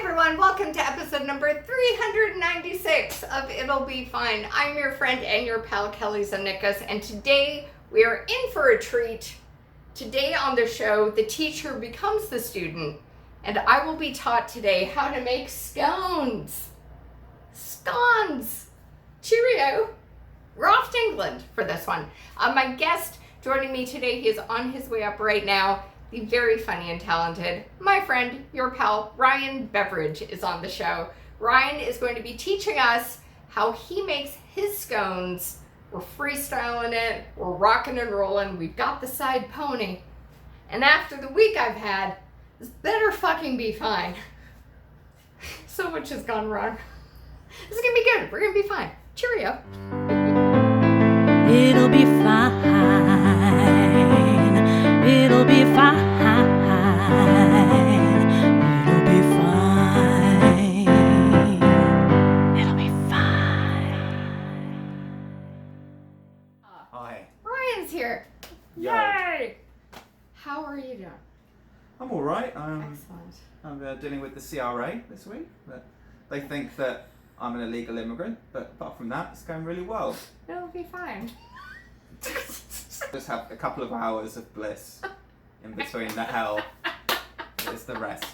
everyone, welcome to episode number 396 of It'll Be Fine. I'm your friend and your pal Kelly Zanikas, and today we are in for a treat. Today on the show, the teacher becomes the student, and I will be taught today how to make scones. Scones! Cheerio! We're off to England for this one. My guest joining me today, he is on his way up right now. The very funny and talented, my friend, your pal, Ryan Beverage is on the show. Ryan is going to be teaching us how he makes his scones. We're freestyling it, we're rocking and rolling, we've got the side pony. And after the week I've had, this better fucking be fine. So much has gone wrong. This is gonna be good, we're gonna be fine. Cheerio. It'll be fine. It'll be fine. It'll be fine. It'll be fine. Hi. Ryan's here. Yo. Yay! How are you doing? I'm all right. Excellent. I'm dealing with the CRA this week, but they think that I'm an illegal immigrant. But apart from that, it's going really well. It'll be fine. Just have a couple of hours of bliss in between the hell. It's the rest.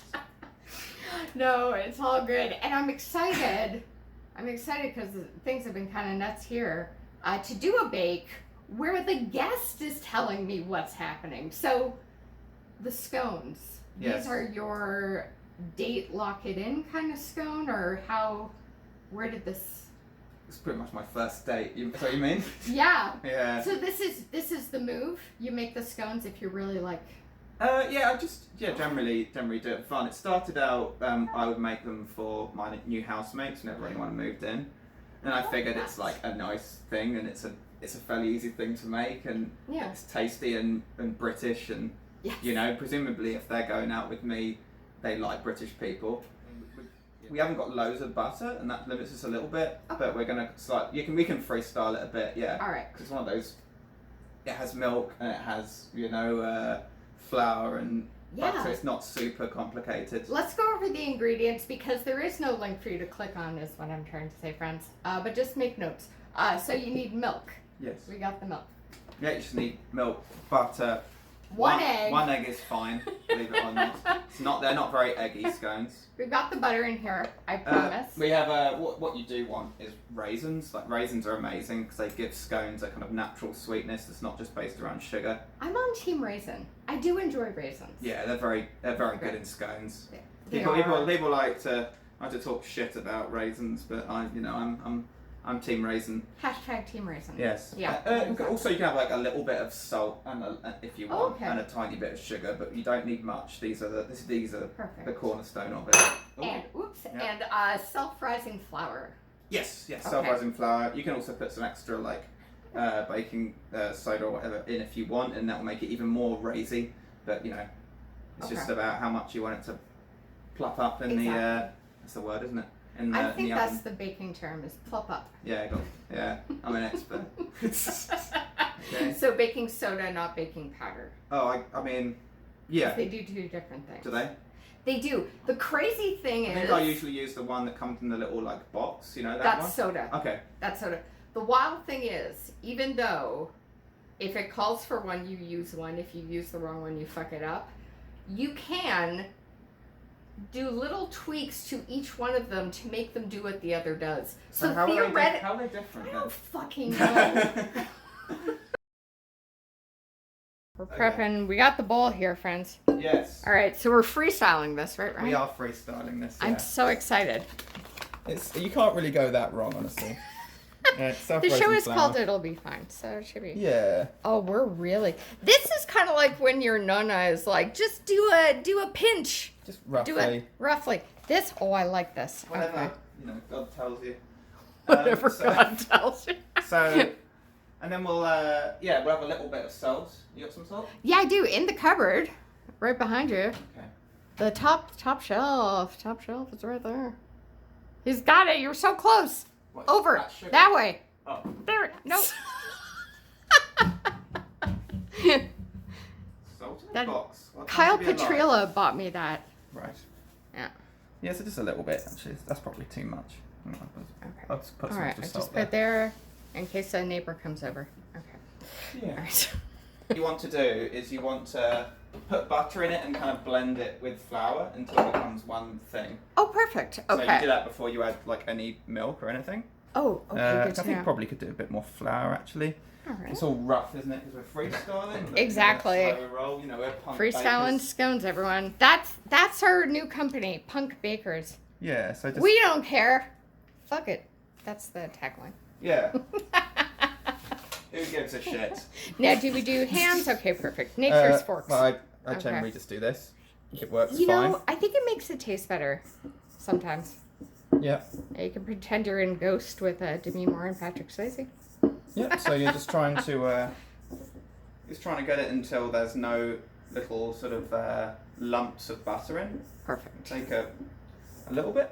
No, it's all good. And I'm excited. I'm excited because things have been kind of nuts here. To do a bake where the guest is telling me what's happening. So, the scones. Yes. These are your date lock it in kind of scone, or where did this... It's pretty much my first date. Is that what you mean? Yeah. Yeah. So this is the move. You make the scones if you're really like... Generally do it for fun. It started out, I would make them for my new housemates whenever anyone moved in. And I figured it's like a nice thing, and it's a fairly easy thing to make, and Yeah. it's tasty and British, and Yes. you know, presumably if they're going out with me, they like British people. We haven't got loads of butter, and that limits us a little bit. Okay. But we're gonna we can freestyle it a bit, yeah. All right. Because it's one of those. It has milk and it has flour and butter. It's not super complicated. Let's go over the ingredients because there is no link for you to click on, is what I'm trying to say, friends. But just make notes. So you need milk. Yes. We got the milk. Yeah, you just need milk, butter. One egg. One egg is fine, believe it or not. They're not very eggy scones. We've got the butter in here, I promise. We have what you do want is raisins. Like raisins are amazing because they give scones a kind of natural sweetness that's not just based around sugar. I'm on team raisin. I do enjoy raisins. Yeah, they're very good in scones. They People are. like to talk shit about raisins, but I'm team raisin. Hashtag team raisin. Yes. Yeah. Also, you can have like a little bit of salt and if you want, Okay. and a tiny bit of sugar, but you don't need much. These are Perfect. the cornerstone of it. And self-rising flour. Yes, Okay. self-rising flour. You can also put some extra baking soda or whatever in if you want, and that will make it even more raisy. But it's just about how much you want it to plop up in Exactly. that's the word, isn't it? I think in the that's oven. the baking term, is plop up. Yeah, I'm an expert. Okay. So baking soda, not baking powder. Oh, I mean, yeah. They do two different things. Do they? They do. The crazy thing I is... think I usually use the one that comes in the little box, that That's one? soda. Okay. That's soda. The wild thing is, even though if it calls for one, you use one. If you use the wrong one, you fuck it up. You can do little tweaks to each one of them to make them do what the other does. So how theoretically... are they different I then? don't fucking know. We're prepping. We got the bowl here, friends. Yes. All right, so we're freestyling this, right, Ryan? We are freestyling this. I'm so excited. You can't really go that wrong, honestly. The show is called It'll Be Fine, so it should be. Yeah. Oh, we're really... This is kind of like when your nonna is like, just do a pinch. Just roughly. Do it roughly. This, I like this. Whatever, Okay. God tells you. Whatever God tells you. So, and then we'll have a little bit of salt. You got some salt? Yeah, I do. In the cupboard, right behind you. Okay. The top shelf. Top shelf is right there. He's got it. You're so close. What, Over. sugar? That way. Oh. There. No. Salt in a That- box. Well, Kyle can't be alive. Petrilla bought me that. Right. Yeah. Yeah, so just a little bit actually. That's probably too much. Okay. I'll just put All some right, extra I salt just put there in case a neighbor comes over. Okay. Yeah. All right. What you want to do is you want to put butter in it and kind of blend it with flour until it becomes one thing. Oh, perfect. So you Okay. do that before you add like any milk or anything. Oh, okay. I Good to think know. probably could do a bit more flour actually. All right. It's all rough, isn't it? Because we're freestyling. But, Exactly. You know, slow roll. You know, we're punk Freestyling bakers. scones, everyone. That's our new company, Punk Bakers. Yeah. So just. We don't care. Fuck it. That's the tagline. Yeah. Who gives a shit? Now, do we do hands? Okay, perfect. Nature's forks. Well, I Okay. generally just do this. It works You fine. know, I think it makes it taste better sometimes. Yeah. You can pretend you're in Ghost with Demi Moore and Patrick Swayze. Yeah. So you're just trying to get it until there's no little sort of lumps of butter in. Perfect. Take a little bit.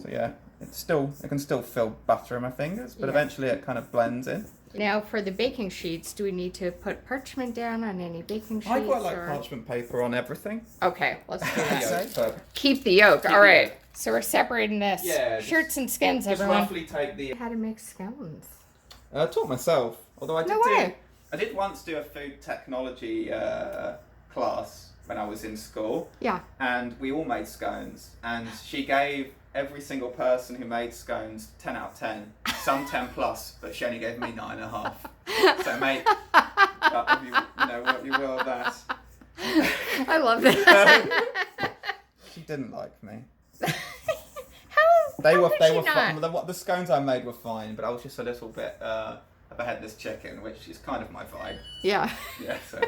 So yeah, it can still feel butter in my fingers, but Yeah. eventually it kind of blends in. Now, for the baking sheets, do we need to put parchment down on any baking sheets? I quite like or... parchment paper on everything. Okay, let's do that. So Keep the yolk. Keep All the right. yolk. So we're separating this. Yeah, just- Shirts and skins, just everyone. roughly take the. How to make scones. I taught myself, although I No way. I did once do a food technology class when I was in school, Yeah. and we all made scones, and she gave every single person who made scones 10 out of 10, some 10 plus, but she only gave me 9.5. So mate, if you know what you will of that. I love that. She didn't like me. How They were could they she were not? fine. The scones I made were fine, but I was just a little bit of a headless chicken, which is kind of my vibe. Yeah. Yeah. So.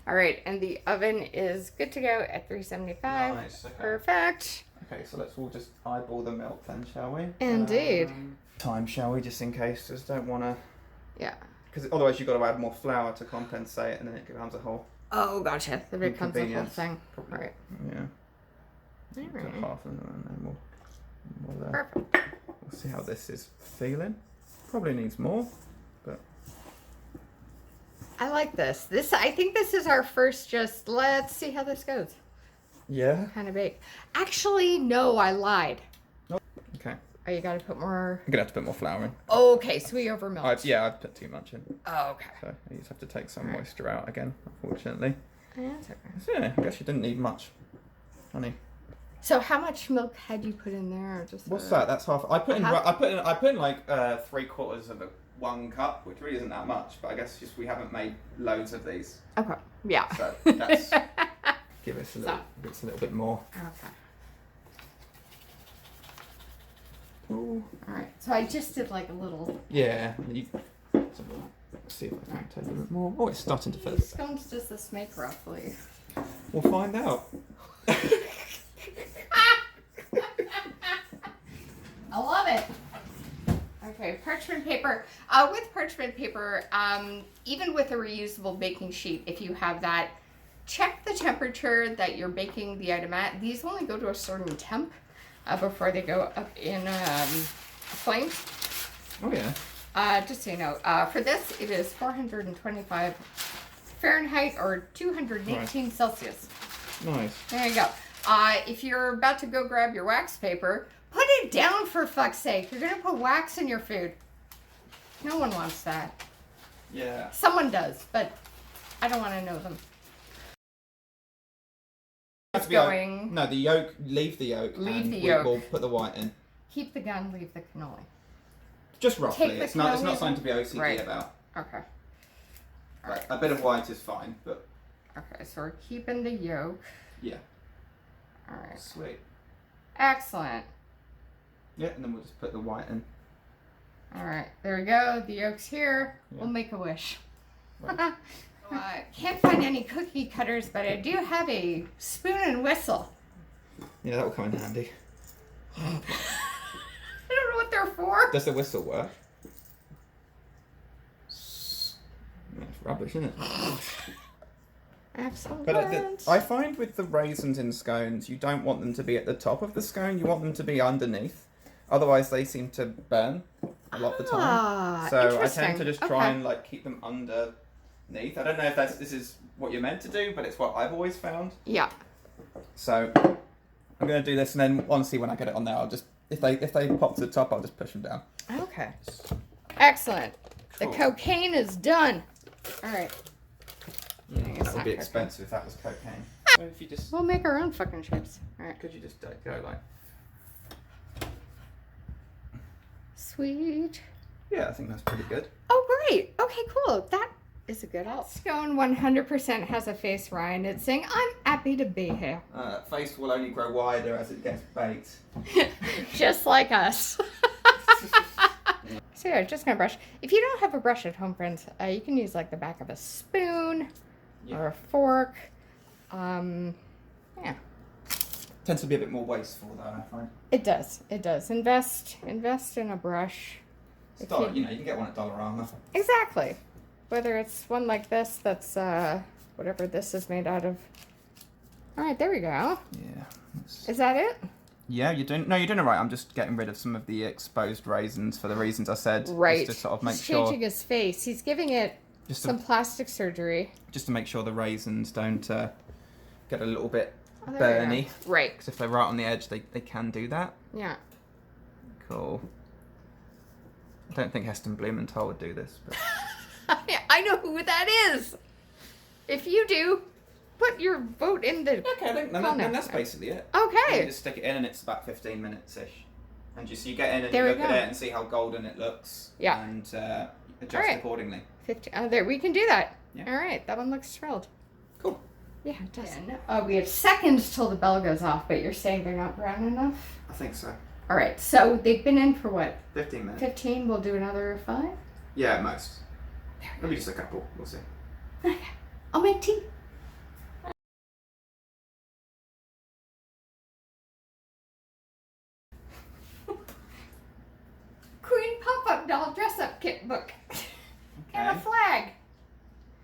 All right, and the oven is good to go at 375. Nice. Okay. Perfect. Okay, so let's all just eyeball the milk then, shall we? Indeed. Time, shall we? Just in case, just don't want to. Yeah. Because otherwise you've got to add more flour to compensate, and then it becomes a whole. Oh, gotcha. That becomes a whole Inconvenience. thing. Probably. All right. Yeah. All Put right. half of them, and then we'll Perfect. we'll see how this is feeling. Probably needs more, but I like this. I think this is our first let's see how this goes yeah. kind of bake. Actually, no, I lied. Okay. Oh, you got to put more. I'm gonna have to put more flour in. Okay, so we over milked. I've put too much in, Oh, okay. so you just have to take some moisture out again, unfortunately. That's okay. So yeah, I guess you didn't need much, honey. So how much milk had you put in there? Just What's that? That's half. I put in. Half? I put in like 3/4 of 1 cup, which really isn't that much. But I guess just we haven't made loads of these, Okay. Yeah. so that's give us a little, So. it's a little bit more. Okay. Ooh. All right. So I just did like a little. Yeah. You, let's see if I can take a bit more. Oh, it's starting to fill. These scones does this make roughly? We'll find out. I love it. Okay, parchment paper. With parchment paper, even with a reusable baking sheet, if you have that, check the temperature that you're baking the item at. These only go to a certain temp before they go up in flames. Oh yeah. Just so you know, for this, it is 425 Fahrenheit or 218 Celsius. Nice. There you go. If you're about to go grab your wax paper, put it down for fuck's sake. You're gonna put wax in your food. No one wants that. Yeah. Someone does, but I don't want to know them. Has It's to be like- going. No, the yolk. Leave the yolk. Leave and the yolk. We'll put the white in. Keep the gun, leave the cannoli. Just roughly. Take the It's not. It's cannoli not something to be OCD right. about. Okay. Right. A bit of white is fine, but Okay, so we're keeping the yolk. yeah. All right. Sweet. Excellent. Yeah, and then we'll just put the white in. All right, there we go. The yolk's here. Yeah. We'll make a wish. Right. Can't find any cookie cutters, but I do have a spoon and whistle. Yeah, that will come in handy. I don't know what they're for. Does the whistle work? That's rubbish, isn't it? Excellent. But I find with the raisins in scones, you don't want them to be at the top of the scone. You want them to be underneath. Otherwise, they seem to burn a lot of the time. So I interesting. tend to just try Okay. and like keep them underneath. I don't know if this is what you're meant to do, but it's what I've always found. Yeah. So I'm going to do this, and then honestly, when I get it on there, I'll just if they pop to the top, I'll just push them down. Okay. Excellent. Cool. The cocaine is done. All right. That would be cocaine. expensive if that was cocaine. So if you just We'll make our own fucking chips. All right. could you just go like? Sweet. Yeah, I think that's pretty good. Oh, great. Okay, cool. That is a good help. Scone 100% has a face, Ryan. It's saying, I'm happy to be here. Face will only grow wider as it gets baked. Just like us. So yeah, just gonna brush. If you don't have a brush at home, friends, you can use like the back of a spoon or a fork. Yeah. Tends to be a bit more wasteful though, I find. It does. It does. Invest in a brush. Start, you can get one at Dollarama. Exactly. Whether it's one like this, that's whatever this is made out of. All right, there we go. Yeah. Is that it? Yeah, you're doing it right. I'm just getting rid of some of the exposed raisins for the reasons I said. Right. Just to sort of make He's sure. changing his face. He's giving it some plastic surgery. Just to make sure the raisins don't get a little bit Oh, there we burny. go. Right. Because if they're right on the edge, they can do that. Yeah. Cool. I don't think Heston Blumenthal would do this, but I know who that is. If you do, put your vote in the. okay, then that's basically it. Okay. You just stick it in, and it's about 15 minutes ish. And just you get in and There you we look go. at it and see how golden it looks. Yeah. And adjust All right. accordingly. 15. Oh, there we can do that. Yeah. All right, that one looks thrilled. Cool. Yeah, it does. We have seconds till the bell goes off, but you're saying they're not brown enough. I think so. All right, so they've been in for what? 15 minutes. 15. We'll do another 5. Yeah, at most. Maybe just a couple. We'll see. Okay. I'll make tea. Queen pop-up doll dress-up kit book. And a flag.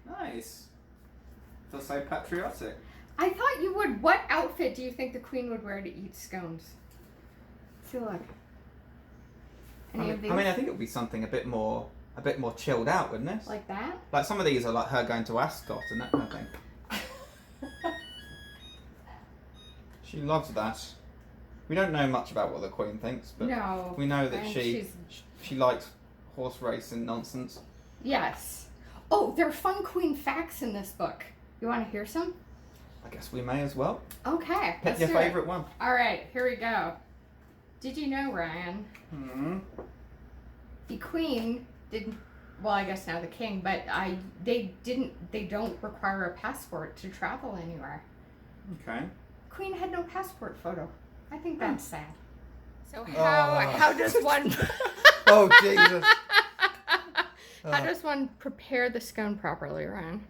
Nice. Feel so patriotic. I thought you would. What outfit do you think the Queen would wear to eat scones? See, look. Any of these? I think it would be something a bit more chilled out, wouldn't it? Like that? Like some of these are like her going to Ascot and that kind of thing. She loves that. We don't know much about what the Queen thinks, but No. we know that and she likes horse racing nonsense. Yes. Oh, there are fun Queen facts in this book. You want to hear some? I guess we may as well. Okay. Pick your favourite one. All right, here we go. Did you know, Ryan, the Queen didn't, well, I guess now the King, but they don't require a passport to travel anywhere. Okay. Queen had no passport photo. I think that's sad. So how does one Oh, Jesus. how does one prepare the scone properly, Ryan?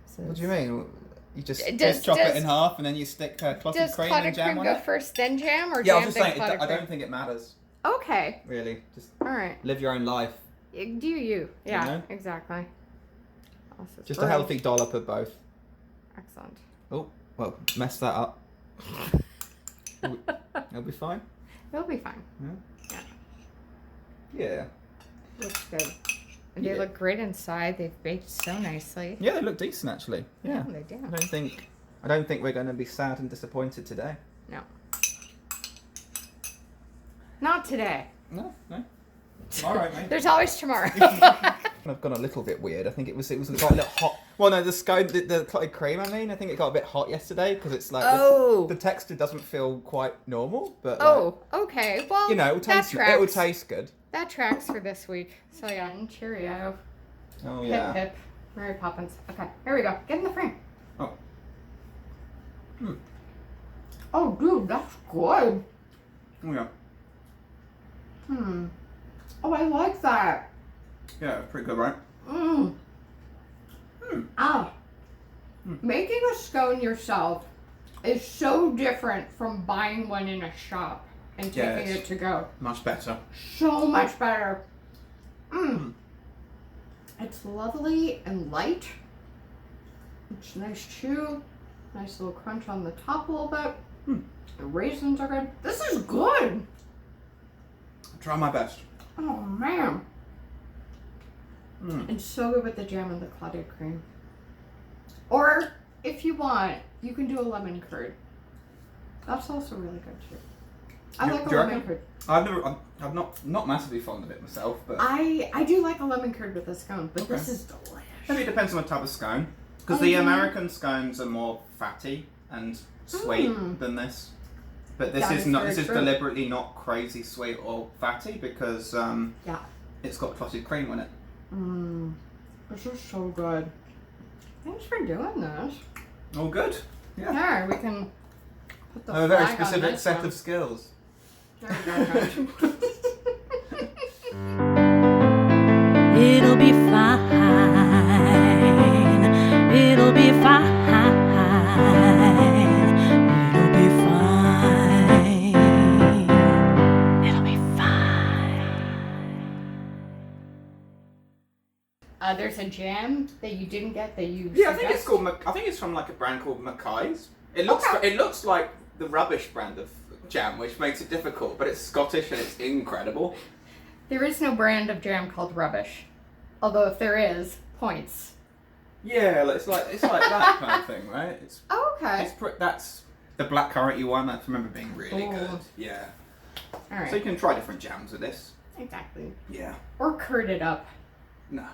So What do you mean? You just Does- chop it does- in half and then you stick clotted Does cream clotted and jam cream on go it? first, then jam, or Yeah, I jam was just then saying, clotted I cream? don't think it matters, Okay. really. Just All right. live your own life. Do you? Yeah, know? exactly. Just a healthy dollop of both. Excellent. Oh, well, mess that up. It'll be fine. It'll be fine. Yeah. Looks good. And they Yeah. look great inside. They've baked so nicely. Yeah, they look decent actually. Yeah. They do. I don't think we're going to be sad and disappointed today. No. Not today. No. Tomorrow, mate. There's always tomorrow. I've gone a little bit weird. I think it got a little hot. Well, no, the clotted cream. I think it got a bit hot yesterday because it's like the texture doesn't feel quite normal. But okay. Well, it'll taste good. That tracks for this week. So yeah, and cheerio. Oh Hip yeah. hip. Mary Poppins. Okay, here we go. Get in the frame. Oh. Oh, dude, that's good. Oh yeah. Oh, I like that. Yeah, pretty good, right? Making a scone yourself is so different from buying one in a shop and taking it to go. Much better. So much better. It's lovely and light. It's a nice chew. Nice little crunch on the top a little bit. The raisins are good. This is good. Try my best. Oh man. And so good with the jam and the clotted cream. Or if you want, you can do a lemon curd. That's also really good too. I like a Do you lemon reckon? curd. I'm not massively fond of it myself, but I do like a lemon curd with a scone, but Okay. this is delicious. maybe it depends on the type of scone. Because Oh, the yeah. American scones are more fatty and sweet Mm. than this. But this That is is not. very This is true. deliberately not crazy sweet or fatty because Yeah. it's got clotted cream in it. Mmm. This is so good. Thanks for doing this. All good. Yeah. Yeah, we can put the A very flag on specific this set one. of skills. There we go, guys. It'll be fine. It'll be fine. It'll be fine. It'll be fine. There's a jam that you didn't get that you Yeah, I think it's suggest? called. I think it's from like a brand called Mackay's. It looks. Okay. It looks like the rubbish brand of jam, which makes it difficult. But it's Scottish and it's incredible. There is no brand of jam called rubbish. Although if there is, points. Yeah, it's like that kind of thing, right? It's Oh, okay. that's the black currant one. I remember being really Ooh. good. Yeah. All right. So you can try different jams with this. Exactly. Yeah. Or curd it up. No.